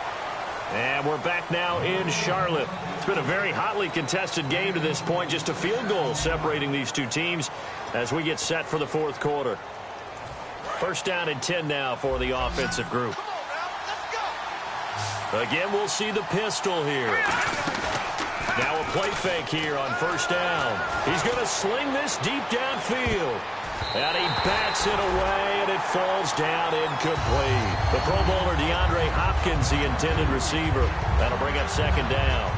And And we're back now in Charlotte. It's been a very hotly contested game to this point. Just a field goal separating these two teams as we get set for the fourth quarter. First down and 10 now for the offensive group. Again, we'll see the pistol here. Now a play fake here on first down. He's going to sling this deep downfield. And he bats it away, and it falls down incomplete. The Pro Bowler DeAndre Hopkins, the intended receiver. That'll bring up second down.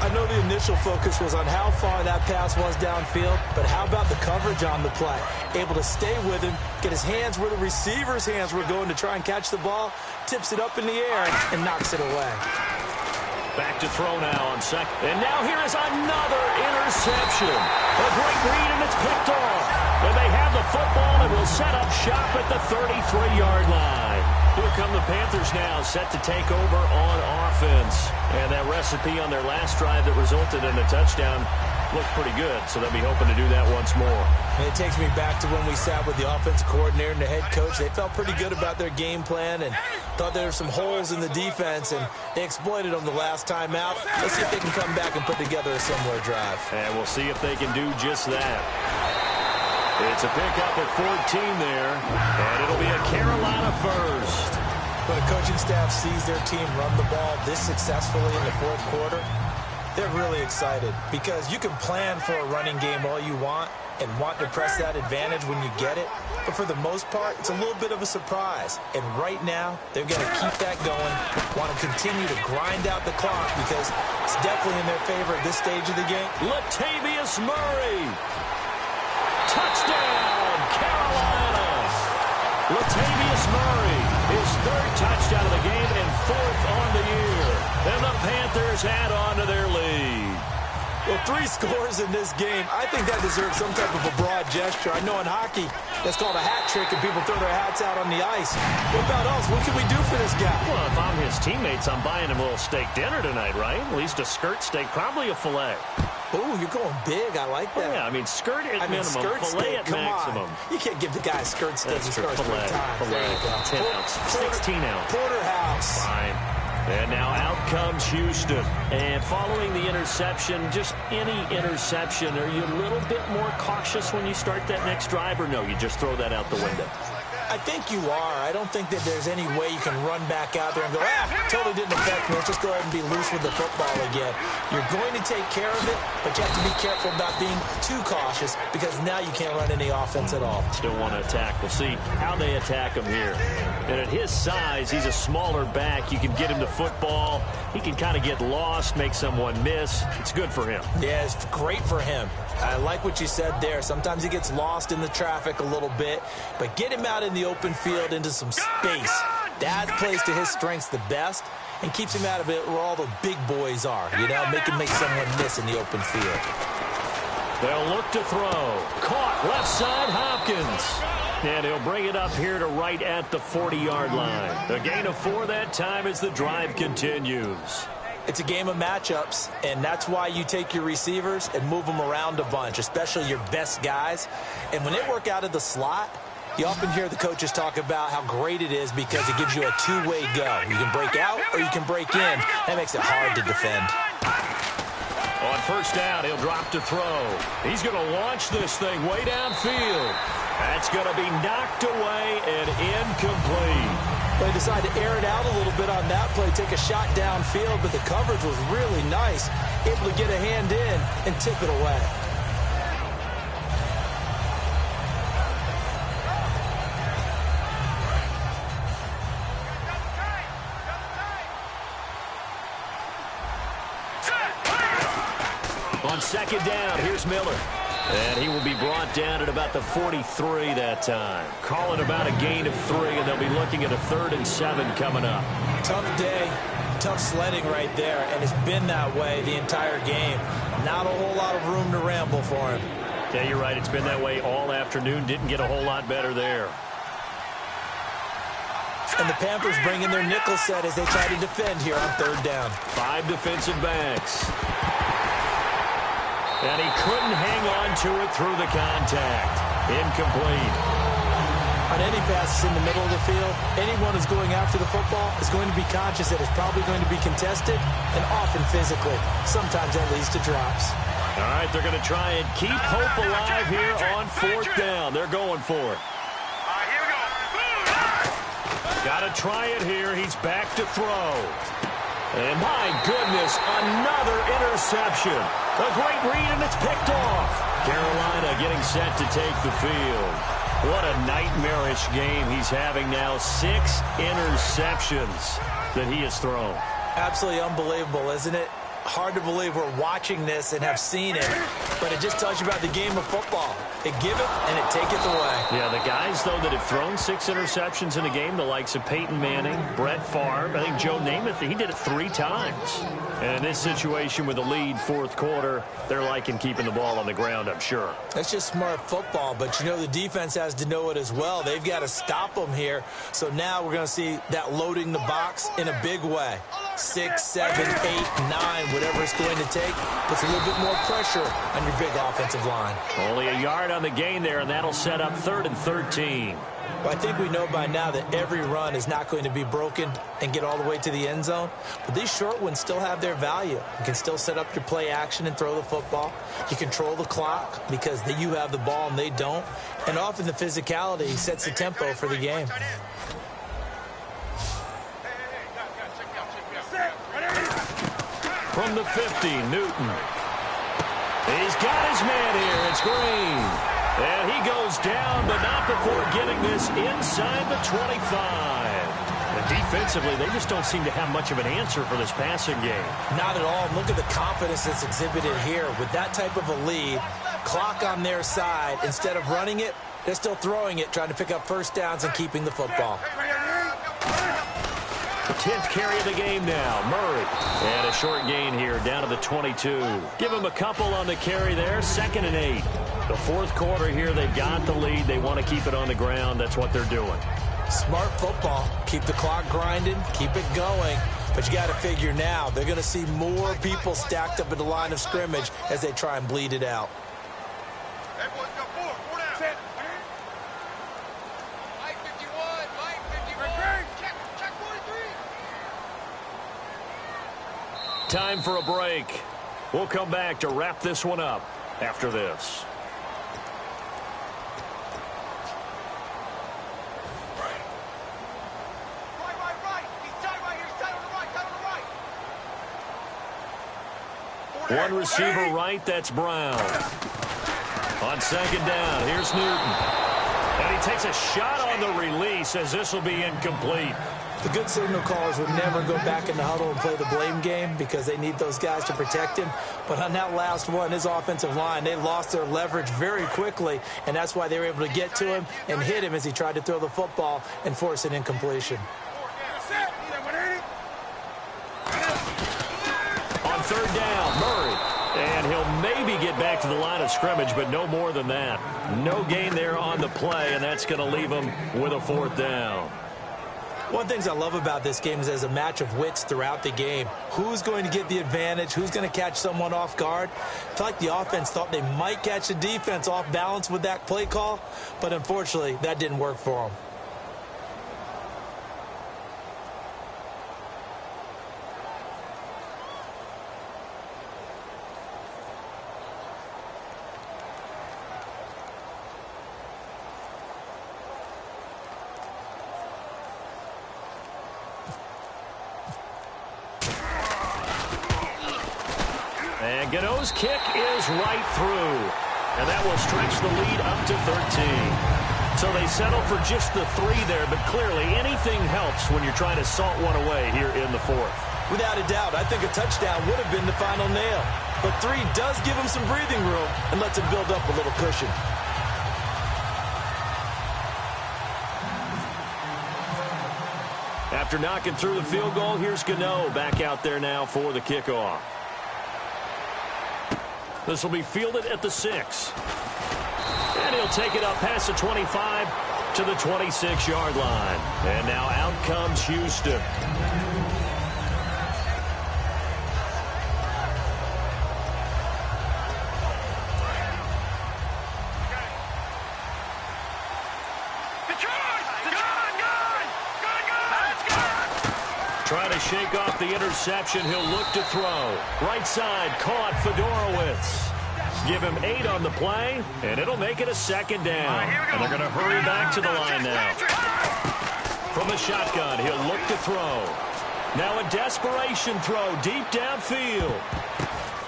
I know the initial focus was on how far that pass was downfield, but how about the coverage on the play? Able to stay with him, get his hands where the receiver's hands were going to try and catch the ball, tips it up in the air, and knocks it away. Back to throw now on second. And now here is another interception. A great read, and it's picked off. And they have the football and will set up shop at the 33-yard line. Here come the Panthers now, set to take over on offense. And that recipe on their last drive that resulted in a touchdown looked pretty good, so they'll be hoping to do that once more. And it takes me back to when we sat with the offensive coordinator and the head coach. They felt pretty good about their game plan and thought there were some holes in the defense, and they exploited them the last time out. Let's see if they can come back and put together a similar drive. And we'll see if they can do just that. It's a pickup at 14 there, and it'll be a Carolina first. When a coaching staff sees their team run the ball this successfully in the fourth quarter, they're really excited because you can plan for a running game all you want and want to press that advantage when you get it. But for the most part, it's a little bit of a surprise. And right now, they're going to keep that going, want to continue to grind out the clock because it's definitely in their favor at this stage of the game. Latavius Murray. Touchdown, Carolina. Latavius Murray, his third touchdown of the game and fourth on the year. And the Panthers add on to their lead. Well, 3 scores in this game. I think that deserves some type of a broad gesture. I know in hockey, that's called a hat trick, and people throw their hats out on the ice. What about us? What can we do for this guy? Well, if I'm his teammates, I'm buying him a little steak dinner tonight, right? At least a skirt steak, probably a filet. Oh, you're going big. I like that. Oh, yeah, I mean, skirt at minimum, skirt filet steak, at maximum. You can't give the guy a skirt steak. That's true. Filet, 10 ounce, 16 ounce. Porterhouse. Fine. And now out comes Houston. And following the interception, just any interception, are you a little bit more cautious when you start that next drive, or no, you just throw that out the window? I think you are. I don't think that there's any way you can run back out there and go, totally didn't affect me. Let's just go ahead and be loose with the football again. You're going to take care of it, but you have to be careful about being too cautious because now you can't run any offense at all. Still want to attack. We'll see how they attack him here. And at his size, he's a smaller back. You can get him to football. He can kind of get lost, make someone miss. It's good for him. Yeah, it's great for him. I like what you said there. Sometimes he gets lost in the traffic a little bit, but get him out in the open field into some space. That plays to his strengths the best and keeps him out of it where all the big boys are, you know, make someone miss in the open field. They'll look to throw. Caught left side, Hopkins. And he'll bring it up here to right at the 40-yard line. A gain of 4 that time as the drive continues. It's a game of matchups, and that's why you take your receivers and move them around a bunch, especially your best guys. And when they work out of the slot, you often hear the coaches talk about how great it is because it gives you a two-way go. You can break out or you can break in. That makes it hard to defend. On first down, he'll drop to throw. He's going to launch this thing way downfield. That's going to be knocked away and incomplete. They decided to air it out a little bit on that play, take a shot downfield, but the coverage was really nice. Able to get a hand in and tip it away. On second down, here's Miller. And he will be brought down at about the 43 that time. Calling about a gain of 3, and they'll be looking at a 3rd and 7 coming up. Tough day, tough sledding right there, and it's been that way the entire game. Not a whole lot of room to ramble for him. Yeah, you're right. It's been that way all afternoon. Didn't get a whole lot better there. And the Panthers bring in their nickel set as they try to defend here on 3rd down. 5 defensive backs. And he couldn't hang on to it through the contact. Incomplete. I On any passes in the middle of the field, anyone who's going after the football is going to be conscious that it's probably going to be contested and often physically. Sometimes that leads to drops. All right, they're going to try and keep hope alive here on 4th down. They're going for it. Here we go. Got to try it here. He's back to throw. And my goodness, another interception. A great read, and it's picked off. Carolina getting set to take the field. What a nightmarish game he's having now. 6 interceptions that he has thrown. Absolutely unbelievable, isn't it? Hard to believe we're watching this and have seen it, but it just tells you about the game of football. It giveth and it taketh away. Yeah, the guys, though, that have thrown 6 interceptions in a game, the likes of Peyton Manning, Brett Favre, I think Joe Namath, he did it 3 times. And in this situation with the lead 4th quarter, they're liking keeping the ball on the ground, I'm sure. That's just smart football, but you know the defense has to know it as well. They've got to stop them here. So now we're going to see that loading the box in a big way. 6, 7, 8, 9, whatever it's going to take, puts a little bit more pressure on your big offensive line. Only a yard on the gain there, and that'll set up 3rd and 13. Well, I think we know by now that every run is not going to be broken and get all the way to the end zone. But these short ones still have their value. You can still set up your play action and throw the football. You control the clock because you have the ball and they don't. And often the physicality sets the tempo for the game. From the 50, Newton. He's got his man here. It's Green. And he goes down, but not before getting this inside the 25. And defensively, they just don't seem to have much of an answer for this passing game. Not at all. Look at the confidence that's exhibited here. With that type of a lead, clock on their side, instead of running it, they're still throwing it, trying to pick up first downs and keeping the football. 10th carry of the game now. Murray. And a short gain here down to the 22. Give him a couple on the carry there. 2nd and 8. The 4th quarter here, they've got the lead. They want to keep it on the ground. That's what they're doing. Smart football. Keep the clock grinding. Keep it going. But you got to figure now, they're going to see more people stacked up at the line of scrimmage as they try and bleed it out. Time for a break. We'll come back to wrap this one up after this. One receiver right, that's Brown. On 2nd down, here's Newton. And he takes a shot on the release as this will be incomplete. The good signal callers would never go back in the huddle and play the blame game because they need those guys to protect him. But on that last one, his offensive line, they lost their leverage very quickly, and that's why they were able to get to him and hit him as he tried to throw the football and force an incompletion. On 3rd down, Murray. And he'll maybe get back to the line of scrimmage, but no more than that. No gain there on the play, and that's going to leave him with a 4th down. One of the things I love about this game is there's a match of wits throughout the game. Who's going to get the advantage? Who's going to catch someone off guard? I feel like the offense thought they might catch the defense off balance with that play call, but unfortunately, that didn't work for them. And Gano's kick is right through. And that will stretch the lead up to 13. So they settle for just the 3 there, but clearly anything helps when you're trying to salt one away here in the 4th. Without a doubt, I think a touchdown would have been the final nail. But 3 does give him some breathing room and lets him build up a little cushion. After knocking through the field goal, here's Gano back out there now for the kickoff. This will be fielded at the 6. And he'll take it up past the 25 to the 26-yard line. And now out comes Houston. Control! shake off the interception. He'll look to throw. Right side, caught Fedorowicz. Give him 8 on the play, and it'll make it a second down. And they're going to hurry back to the line now. From the shotgun, he'll look to throw. Now a desperation throw deep downfield.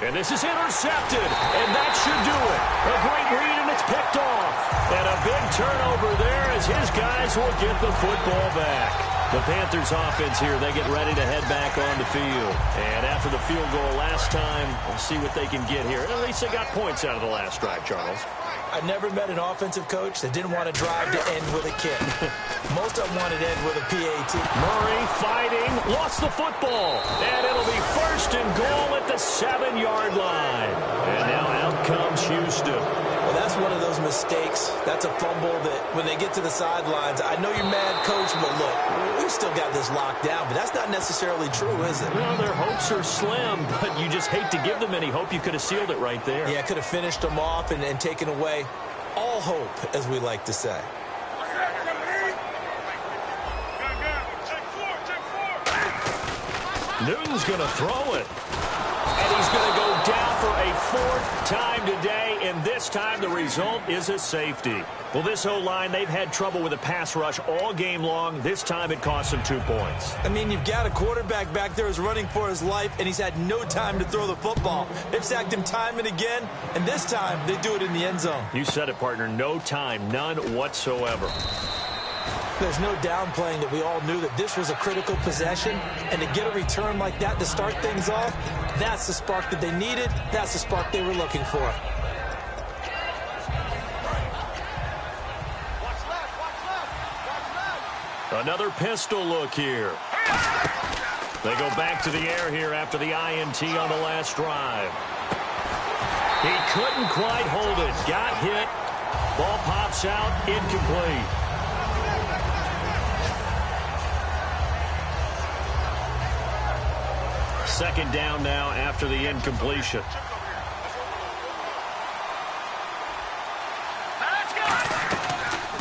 And this is intercepted, and that should do it. A great read, and it's picked off. And a big turnover there as his guys will get the football back. The Panthers offense here, they get ready to head back on the field. And after the field goal last time, we'll see what they can get here. At least they got points out of the last drive, Charles. I never met an offensive coach that didn't want to drive to end with a kick. Most of them wanted to end with a PAT. Murray fighting, lost the football. And it'll be first and goal at the 7-yard line. And now out comes Houston. Well, that's one of those mistakes. That's a fumble that when they get to the sidelines, I know you're mad, coach, but look, we've still got this locked down. But that's not necessarily true, is it? Well, their hopes are slim, but you just hate to give them any hope. You could have sealed it right there. Yeah, could have finished them off and taken away all hope, as we like to say. Newton's going to throw it. And he's going to go down for a 4th time today, and this time the result is a safety. Well, this O-line, they've had trouble with a pass rush all game long. This time it cost them 2 points. I mean, you've got a quarterback back there who's running for his life, and he's had no time to throw the football. They've sacked him time and again, and this time they do it in the end zone. You said it, partner. No time, none whatsoever. There's no downplaying that we all knew that this was a critical possession, and to get a return like that to start things off, that's the spark that they needed. That's the spark they were looking for. Another pistol look here. They go back to the air here after the INT on the last drive. He couldn't quite hold it. Got hit. Ball pops out. Incomplete. Second down now after the incompletion.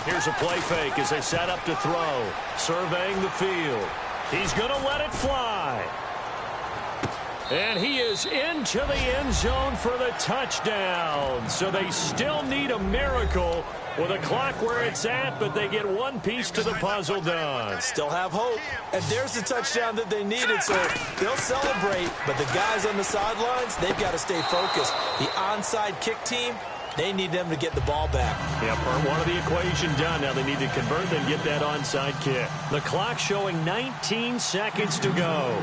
Here's a play fake as they set up to throw. Surveying the field. He's going to let it fly. And he is into the end zone for the touchdown. So they still need a miracle with a clock where it's at, but they get one piece to the puzzle done. Still have hope. And there's the touchdown that they needed, so they'll celebrate. But the guys on the sidelines, they've got to stay focused. The onside kick team, they need them to get the ball back. Yeah, part one of the equation done. Now they need to convert and get that onside kick. The clock showing 19 seconds to go.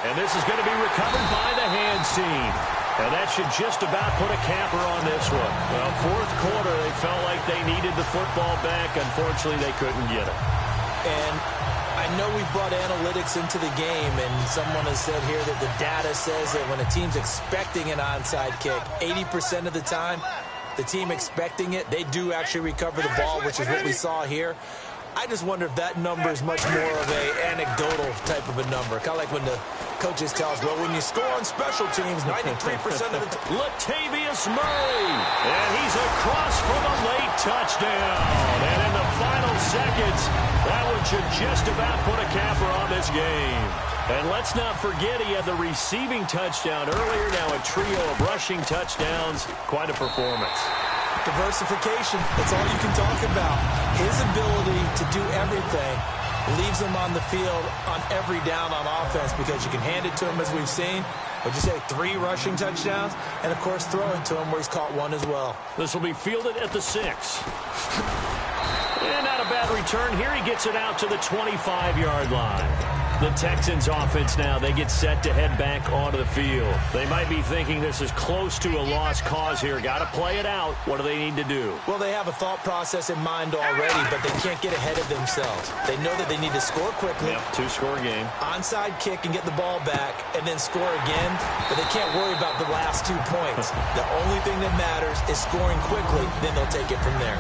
And this is going to be recovered by the hands team. And that should just about put a capper on this one. Well, fourth quarter, they felt like they needed the football back. Unfortunately, they couldn't get it. And I know we've brought analytics into the game, and someone has said here that the data says that when a team's expecting an onside kick, 80% of the time, the team expecting it, they do actually recover the ball, which is what we saw here. I just wonder if that number is much more of a anecdotal type of a number. Kind of like when the coaches tell us, well, when you score on special teams, 93% of the time. Latavius Murray. And he's across for the late touchdown. And in the final seconds, that one should just about put a capper on this game. And let's not forget he had the receiving touchdown earlier. Now a trio of rushing touchdowns. Quite a performance. Diversification, that's all you can talk about. His ability to do everything leaves him on the field on every down on offense because you can hand it to him as we've seen. Would you say 3 rushing touchdowns? And, of course, throw it to him where he's caught 1 as well. This will be fielded at the 6. And not a bad return. Here he gets it out to the 25-yard line. The Texans offense now, they get set to head back onto the field. They might be thinking this is close to a lost cause here. Got to play it out. What do they need to do? Well, they have a thought process in mind already, but they can't get ahead of themselves. They know that they need to score quickly. Yep, 2-score game. Onside kick and get the ball back and then score again, but they can't worry about the last 2 points. The only thing that matters is scoring quickly, then they'll take it from there.